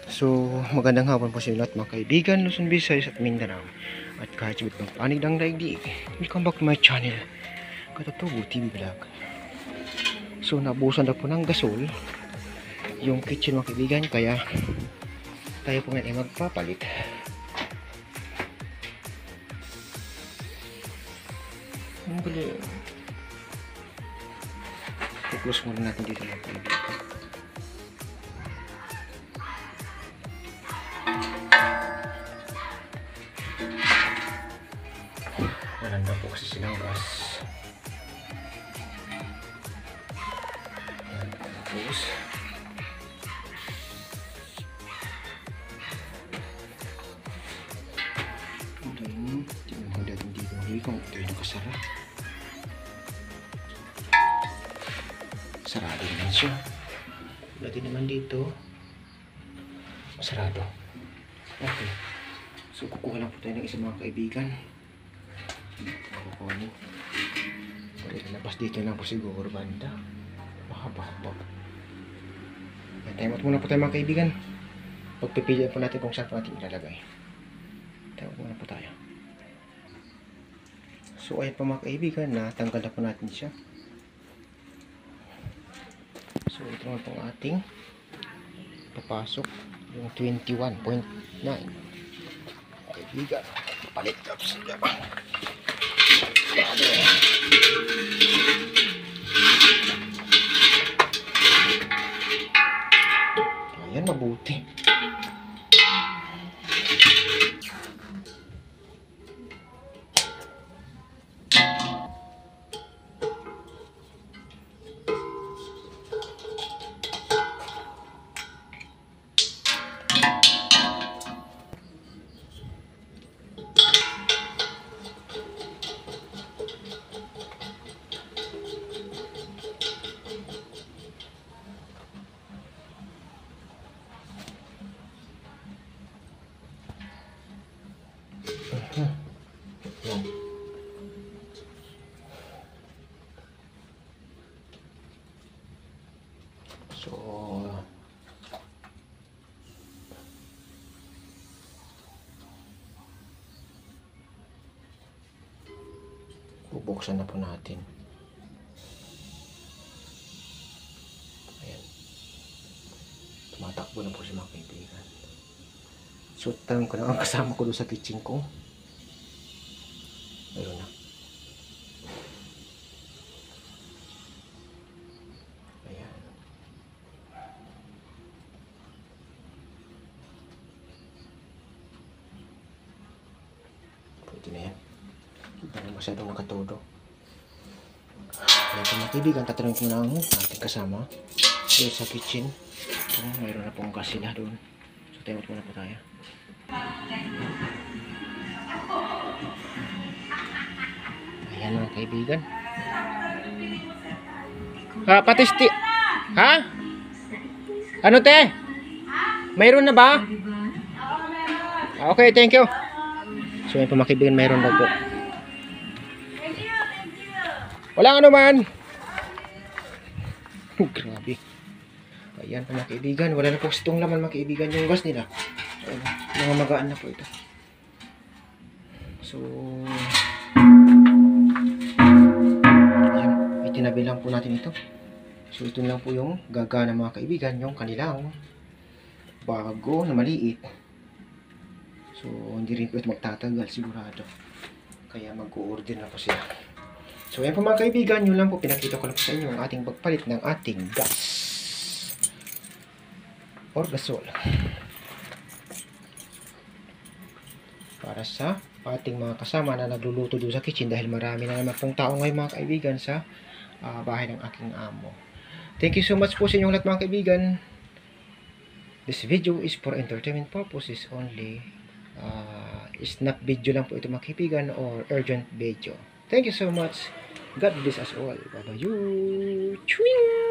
So, magandang hapon po sa inyo lahat mga kaibigan, Luzon, Visayas at Mindanao. At kahit sa bitang panig ng daigdig, welcome back to my channel, Katutubo TV Vlog. So, nabusan na po ng gasol yung kitchen mga kaibigan, kaya tayo po ngayon ay magpapalit. Ang galing. I-close muna natin dito mga kaibigan. Maganda po kasi silang gas. Tapos tingnan ko natin dito kung ito yung nakasara. Sarado naman siya. Dati naman dito sarado. Okay, so kukuha lang po tayo ng isang mga kaibigan. Kukunin. Labas dito lang po siguro banda. Mahaba-haba. Time out muna po tayo mga kaibigan. Pagpipilian po natin kung saan po natin ilalagay. Time out muna po tayo. So ayan po mga kaibigan, natanggal na po natin siya. So ito naman po ang ating papasok. Yung 21.9 kaibigan. Palit caps niya. Ayan, mabuti. So bubuksan na po natin. Ayan. Tumatakbo na po si mga kaibigan. So tanong ko na ang kasama ko doon sa kitchen ko. Ayun na. Ayan. Pwede na yan. Hindi na masyadong nakatodo. Ayan po mga kaibigan, tatanungin ko na ang ating kasama doon sa kitchen. So, mayroon na pong gas sila doon. So tayo muna po tayo. Ayan mga kaibigan. Patisti. Ha? Ano te? Mayroon na ba? Okay, thank you. So ayan po mga kaibigan, mayroon na po. Walang ano man. Grabe. Ayan po mga kaibigan, wala na po sitong laman mga kaibigan yung gas nila. Ayan, mga magaan na po ito. So ayan, itinabi lang po natin ito. So ito lang po yung gagana mga kaibigan, yung kanilang bago na maliit. So hindi rin po ito magtatagal sigurado. Kaya mag-o-order na po sila. So ayan po mga kaibigan, yun lang po, pinakita ko lang po sa inyo ang ating pagpalit ng ating gas or gasol para sa ating mga kasama na nagluluto doon sa kitchen, dahil marami na naman pong tao ngayon mga kaibigan sa bahay ng aking amo. Thank you so much po sa inyong lahat mga kaibigan. This video is for entertainment purposes only. Snap video lang po ito mga kaibigan or urgent video. Thank you so much. God bless us all. Bye-bye. Chewing!